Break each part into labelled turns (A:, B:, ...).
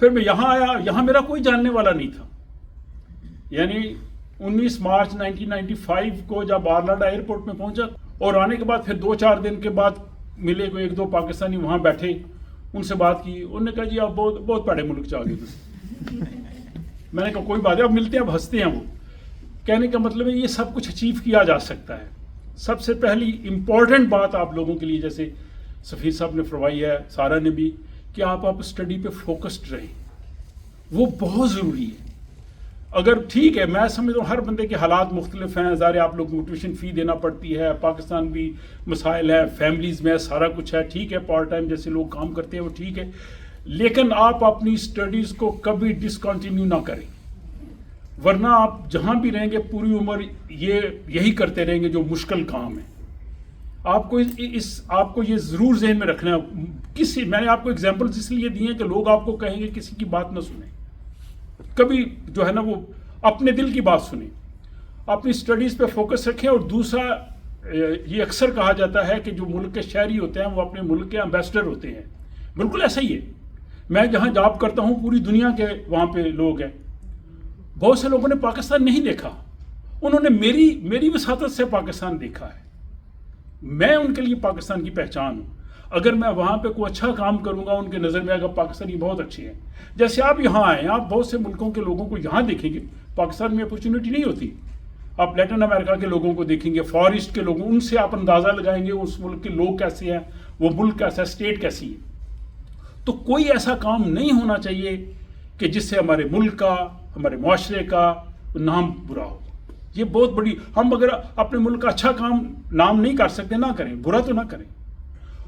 A: پھر میں یہاں آیا, یہاں میرا کوئی جاننے والا نہیں تھا. یعنی 19 مارچ 1995 کو جب آرلینڈو ایئرپورٹ میں پہنچا, اور آنے کے بعد پھر 2-4 دن کے بعد ملے کوئی 1-2 پاکستانی وہاں بیٹھے, ان سے بات کی. انہوں نے کہا جی آپ بہت بہت بڑے ملک سے آ گئے. میں نے کہا کوئی بات ہے, اب ملتے ہیں, اب ہنستے ہیں. وہ کہنے کا مطلب ہے یہ سب کچھ اچیو کیا جا سکتا ہے. سب سے پہلی امپورٹنٹ بات آپ لوگوں کے لیے, جیسے سفیر صاحب نے فرمائی ہے, سارا نے بھی, کہ آپ اسٹڈی پہ فوکسڈ رہیں. وہ بہت ضروری ہے. اگر ٹھیک ہے, میں سمجھتا ہوں ہر بندے کے حالات مختلف ہیں, ظاہر آپ لوگ کو ٹیوشن فی دینا پڑتی ہے, پاکستان بھی مسائل ہے, فیملیز میں سارا کچھ ہے, ٹھیک ہے, پارٹ ٹائم جیسے لوگ کام کرتے ہیں وہ ٹھیک ہے, لیکن آپ اپنی اسٹڈیز کو کبھی ڈسکنٹینیو نہ کریں, ورنہ آپ جہاں بھی رہیں گے پوری عمر یہی کرتے رہیں گے جو مشکل کام ہے. آپ کو یہ ضرور ذہن میں رکھنا ہے. میں نے آپ کو ایگزامپلز اس لیے دی ہیں کہ لوگ آپ کو کہیں گے کسی کی بات نہ سنیں, کبھی جو ہے نا وہ اپنے دل کی بات سنیں, اپنی اسٹڈیز پہ فوکس رکھیں. اور دوسرا, یہ اکثر کہا جاتا ہے کہ جو ملک کے شہری ہوتے ہیں وہ اپنے ملک کے امبیسڈر ہوتے ہیں. بالکل ایسا ہی ہے. میں جہاں جاب کرتا ہوں پوری دنیا کے وہاں پہ لوگ ہیں. بہت سے لوگوں نے پاکستان نہیں دیکھا, انہوں نے میری وساطت سے پاکستان دیکھا ہے. میں ان کے لیے پاکستان کی پہچان ہوں. اگر میں وہاں پہ کوئی اچھا کام کروں گا, ان کے نظر میں اگر پاکستانی بہت اچھے ہیں. جیسے آپ یہاں آئے, آپ بہت سے ملکوں کے لوگوں کو یہاں دیکھیں گے, پاکستان میں اپورچونٹی نہیں ہوتی. آپ لیٹن امریکہ کے لوگوں کو دیکھیں گے, فار ایسٹ کے لوگوں, ان سے آپ اندازہ لگائیں گے اس ملک کے لوگ کیسے ہیں, وہ ملک کیسا ہے, اسٹیٹ کیسی ہے. تو کوئی ایسا کام نہیں ہونا چاہیے کہ جس سے ہمارے ملک کا, ہمارے معاشرے کا نام برا ہو. یہ بہت بڑی, ہم اگر اپنے ملک کا اچھا کام نام نہیں کر سکتے, نہ کریں, برا تو نہ کریں.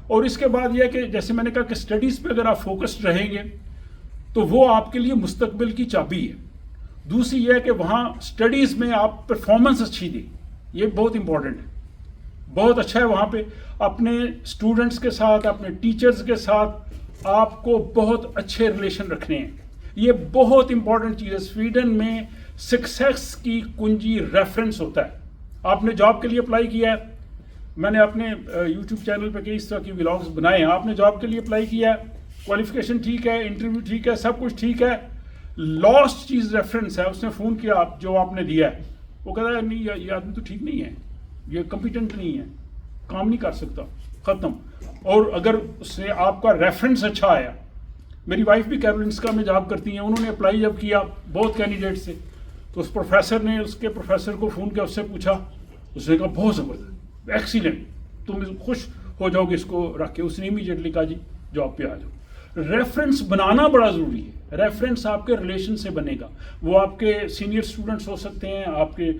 A: اور اس کے بعد یہ کہ جیسے میں نے کہا کہ اسٹڈیز پہ اگر آپ فوکسڈ رہیں گے تو وہ آپ کے لیے مستقبل کی چابی ہے. دوسری یہ ہے کہ وہاں اسٹڈیز میں آپ پرفارمنس اچھی دیں, یہ بہت امپورٹنٹ ہے. بہت اچھا ہے وہاں پہ اپنے اسٹوڈنٹس کے ساتھ, اپنے ٹیچرز کے ساتھ آپ کو بہت اچھے ریلیشن رکھنے ہیں. یہ بہت امپورٹنٹ چیز ہے. سویڈن میں سکسیس کی کنجی ریفرنس ہوتا ہے. آپ نے جاب کے لیے اپلائی کیا ہے, میں نے اپنے یوٹیوب چینل پہ کئی اس طرح کی ولاگز بنائے ہیں. آپ نے جاب کے لیے اپلائی کیا ہے, کوالیفیکیشن ٹھیک ہے, انٹرویو ٹھیک ہے, سب کچھ ٹھیک ہے, لاسٹ چیز ریفرنس ہے. اس نے فون کیا جو آپ نے دیا ہے, وہ کہتا ہے نہیں یہ آدمی تو ٹھیک نہیں ہے, یہ کمپیٹنٹ نہیں ہے, کام نہیں کر سکتا, ختم. اور اگر اس نے آپ کا ریفرنس اچھا آیا, میری وائف بھی کیرولنسکا میں جاب کرتی ہیں, انہوں نے اپلائی جب کیا بہت کینڈیڈیٹ سے, تو اس پروفیسر نے اس کے پروفیسر کو فون کیا, اس سے پوچھا, اس نے کہا بہت زبردست, ایکسیلنٹ, تم خوش ہو جاؤ گے اس کو رکھ کے. اس نے امیڈیٹلی کہا جی جاب پہ آ جاؤ. ریفرنس بنانا بڑا ضروری ہے. ریفرنس آپ کے ریلیشن سے بنے گا. وہ آپ کے سینئر اسٹوڈنٹس ہو سکتے ہیں, آپ کے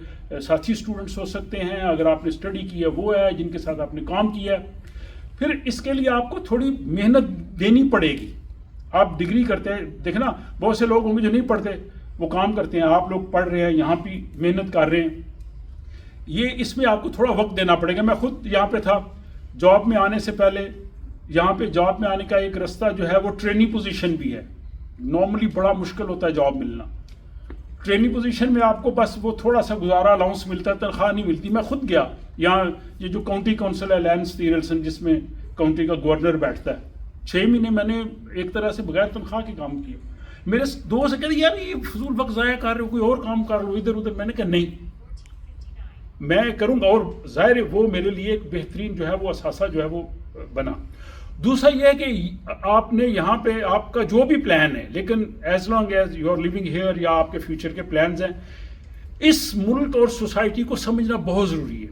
A: ساتھی اسٹوڈنٹس ہو سکتے ہیں, اگر آپ نے اسٹڈی کی ہے وہ ہے, جن کے ساتھ آپ نے کام کیا ہے. پھر اس کے لیے آپ کو تھوڑی محنت دینی پڑے گی. آپ ڈگری کرتے ہیں, دیکھنا بہت سے لوگ ہوں گے جو نہیں پڑھتے, وہ کام کرتے ہیں. آپ لوگ پڑھ رہے ہیں, یہاں بھی محنت کر رہے ہیں. یہ اس میں آپ کو تھوڑا وقت دینا پڑے گا. میں خود یہاں پہ تھا جاب میں آنے سے پہلے. یہاں پہ جاب میں آنے کا ایک رستہ جو ہے وہ ٹریننگ پوزیشن بھی ہے. نارملی بڑا مشکل ہوتا ہے جاب ملنا. ٹریننگ پوزیشن میں آپ کو بس وہ تھوڑا سا گزارا الاؤنس ملتا ہے, تنخواہ نہیں ملتی. میں خود گیا یہاں, یہ جو کاؤنٹی کونسل ہے لینس تیرلسن, جس میں کاؤنٹی کا گورنر بیٹھتا ہے, 6 مہینے میں نے ایک طرح سے بغیر تنخواہ کے کام کیا. میرے دوست کہتے یار یہ فضول وقت ضائع کر رہے ہو, کوئی اور کام کر لو ادھر ادھر. میں نے کہا نہیں, میں کروں گا. اور ظاہر وہ میرے لیے ایک بہترین جو ہے وہ اثاثہ جو ہے وہ بنا. دوسرا یہ ہے کہ آپ نے یہاں پہ آپ کا جو بھی پلان ہے, لیکن as long as you are living here, یا آپ کے فیوچر کے پلانز ہیں, اس ملک اور سوسائٹی کو سمجھنا بہت ضروری ہے.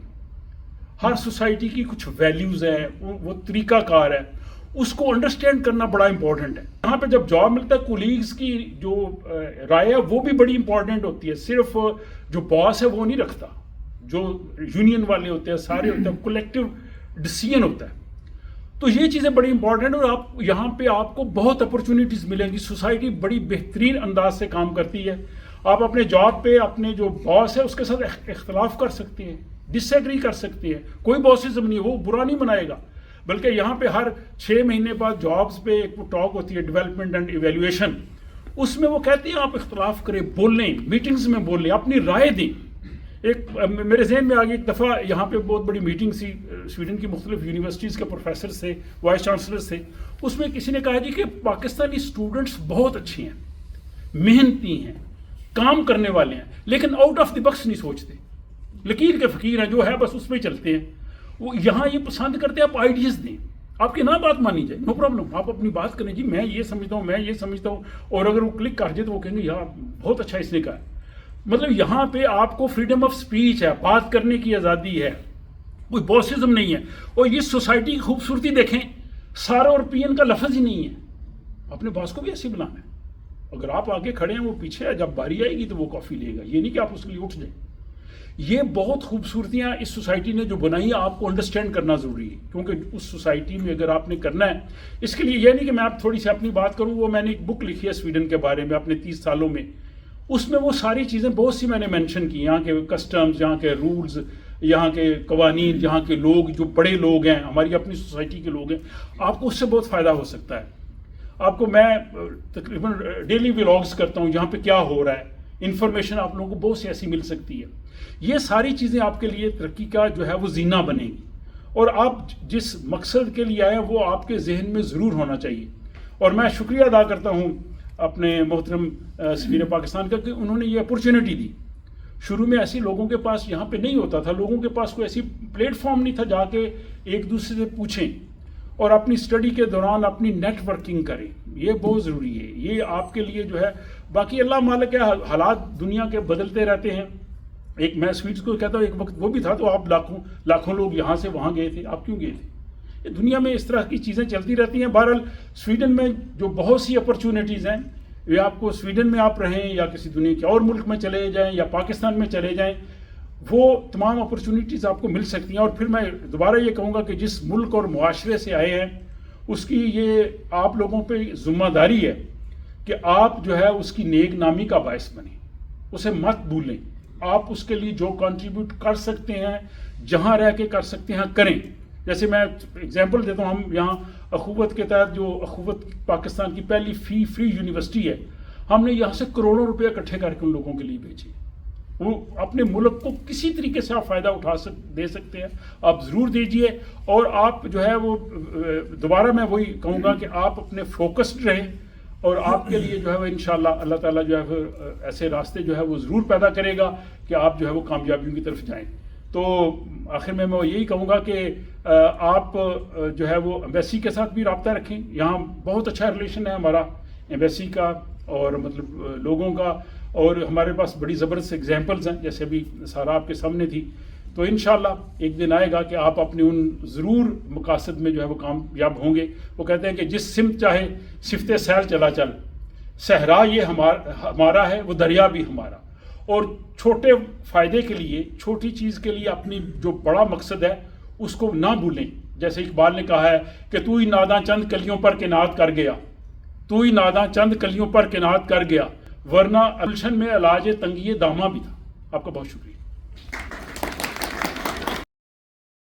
A: ہر سوسائٹی کی کچھ ویلیوز ہیں, وہ طریقہ کار ہے, اس کو انڈرسٹینڈ کرنا بڑا امپورٹنٹ ہے. یہاں پہ جب جاب ملتا ہے, کولیگز کی جو رائے ہے وہ بھی بڑی امپورٹنٹ ہوتی ہے. صرف جو باس ہے وہ نہیں رکھتا, جو یونین والے ہوتے ہیں سارے ہوتے ہیں, کولیکٹیو ڈیسیژن ہوتا ہے. تو یہ چیزیں بڑی امپورٹنٹ. اور آپ یہاں پہ آپ کو بہت اپرچونیٹیز ملیں گی. سوسائٹی بڑی بہترین انداز سے کام کرتی ہے. آپ اپنے جاب پہ اپنے جو باس ہے اس کے ساتھ اختلاف کر سکتے ہیں, ڈس ایگری کر سکتے ہیں, کوئی باسزم نہیں, وہ برا نہیں بنائے گا. بلکہ یہاں پہ ہر 6 مہینے بعد جابز پہ ایک ٹاک ہوتی ہے, ڈیولپمنٹ اینڈ ایویلویشن. اس میں وہ کہتے ہیں آپ اختلاف کریں, بولیں, میٹنگز میں بولیں, اپنی رائے دیں. ایک میرے ذہن میں آگے ایک دفعہ یہاں پہ بہت بڑی میٹنگ سی، سویڈن کی مختلف یونیورسٹیز کے پروفیسر تھے، وائس چانسلرز تھے. اس میں کسی نے کہا جی کہ پاکستانی اسٹوڈنٹس بہت اچھے ہیں، محنتی ہیں، کام کرنے والے ہیں، لیکن آؤٹ آف دی باکس نہیں سوچتے، لکیر کے فقیر ہیں، جو ہے بس اس میں چلتے ہیں. وہ یہاں یہ پسند کرتے ہیں آپ آئیڈیاز دیں، آپ کی نہ بات مانی جائے، نو پرابلم، آپ اپنی بات کریں جی میں یہ سمجھتا ہوں، میں یہ سمجھتا ہوں، اور اگر وہ کلک کر جائے تو وہ کہیں گے یار بہت اچھا اس نے کہا. مطلب یہاں پہ آپ کو فریڈم آف سپیچ ہے، بات کرنے کی آزادی ہے، کوئی باسزم نہیں ہے. اور یہ سوسائٹی کی خوبصورتی دیکھیں، سارا اور پین کا لفظ ہی نہیں ہے. اپنے باس کو بھی ایسے بلانا ہے، اگر آپ آگے کھڑے ہیں وہ پیچھے ہے، جب باری آئے گی تو وہ کافی لے گا، یہ نہیں کہ آپ اس کے لیے اٹھ جائیں. یہ بہت خوبصورتیاں اس سوسائٹی نے جو بنائی ہیں، آپ کو انڈرسٹینڈ کرنا ضروری ہے، کیونکہ اس سوسائٹی میں اگر آپ نے کرنا ہے، اس کے لیے یہ نہیں کہ میں آپ تھوڑی سی اپنی بات کروں. وہ میں نے ایک بک لکھی ہے سویڈن کے بارے میں اپنے 30 سالوں میں، اس میں وہ ساری چیزیں بہت سی میں نے مینشن کی، یہاں کے کسٹمز، یہاں کے رولز، یہاں کے قوانین، یہاں کے لوگ جو بڑے لوگ ہیں، ہماری اپنی سوسائٹی کے لوگ ہیں. آپ کو اس سے بہت فائدہ ہو سکتا ہے. آپ کو میں تقریباً ڈیلی ولاگز کرتا ہوں، یہاں پہ کیا ہو رہا ہے، انفارمیشن آپ لوگوں کو بہت سی ایسی مل سکتی ہے. یہ ساری چیزیں آپ کے لیے ترقی کا جو ہے وہ زینہ بنے گی، اور آپ جس مقصد کے لیے آئے ہیں وہ آپ کے ذہن میں ضرور ہونا چاہیے. اور میں شکریہ ادا کرتا ہوں اپنے محترم سفیر پاکستان کا کہ انہوں نے یہ اپرچونٹی دی. شروع میں ایسے لوگوں کے پاس یہاں پہ نہیں ہوتا تھا، لوگوں کے پاس کوئی ایسی پلیٹ فارم نہیں تھا جا کے ایک دوسرے سے پوچھیں، اور اپنی اسٹڈی کے دوران اپنی نیٹ ورکنگ کریں. یہ بہت ضروری ہے، یہ آپ کے لیے جو ہے. باقی اللہ مالک ہے، حالات دنیا کے بدلتے رہتے ہیں. ایک میں سویٹس کو کہتا ہوں ایک وقت وہ بھی تھا تو آپ لاکھوں لوگ یہاں سے وہاں گئے تھے، آپ کیوں گئے تھے؟ یہ دنیا میں اس طرح کی چیزیں چلتی رہتی ہیں. بہرحال سویڈن میں جو بہت سی اپرچونیٹیز ہیں، یہ آپ کو سویڈن میں آپ رہیں یا کسی دنیا کے اور ملک میں چلے جائیں یا پاکستان میں چلے جائیں، وہ تمام اپرچونیٹیز آپ کو مل سکتی ہیں. اور پھر میں دوبارہ یہ کہوں گا کہ جس ملک اور معاشرے سے آئے ہیں اس کی یہ آپ لوگوں پہ ذمہ داری ہے کہ آپ جو ہے اس کی نیک نامی کا باعث بنیں، اسے مت بھولیں. آپ اس کے لیے جو کنٹریبیوٹ کر سکتے ہیں، جہاں رہ کے کر سکتے ہیں کریں. جیسے میں اگزامپل دیتا ہوں، ہم یہاں اخوت کے تحت جو اخوت پاکستان کی پہلی فری یونیورسٹی ہے، ہم نے یہاں سے کروڑوں روپے اکٹھے کر کے ان لوگوں کے لیے بھیجے. وہ اپنے ملک کو کسی طریقے سے آپ فائدہ دے سکتے ہیں، آپ ضرور دیجئے. اور آپ جو ہے وہ دوبارہ میں وہی کہوں گا کہ آپ اپنے فوکسڈ رہیں، اور آپ کے لیے جو ہے وہ انشاءاللہ اللہ تعالیٰ جو ہے ایسے راستے جو ہے وہ ضرور پیدا کرے گا کہ آپ جو ہے وہ کامیابیوں کی طرف جائیں. تو آخر میں یہی کہوں گا کہ آپ جو ہے وہ ایمبیسی کے ساتھ بھی رابطہ رکھیں. یہاں بہت اچھا ریلیشن ہے ہمارا ایمبیسی کا اور مطلب لوگوں کا، اور ہمارے پاس بڑی زبردست ایگزامپلز ہیں، جیسے ابھی سارا آپ کے سامنے تھی. تو انشاءاللہ ایک دن آئے گا کہ آپ اپنے ان ضرور مقاصد میں جو ہے وہ کامیاب ہوں گے. وہ کہتے ہیں کہ جس سمت چاہے صفت سیل چلا چل، صحرا یہ ہمارا ہے، وہ دریا بھی ہمارا. اور چھوٹے فائدے کے لیے، چھوٹی چیز کے لیے اپنی جو بڑا مقصد ہے اس کو نہ بھولیں. جیسے اقبال نے کہا ہے کہ تو ہی ناداں چند کلیوں پر کنات کر گیا، تو ہی ناداں چند کلیوں پر کنات کر گیا، ورنہ گلشن میں علاج تنگی داماں بھی تھا. آپ کا بہت شکریہ.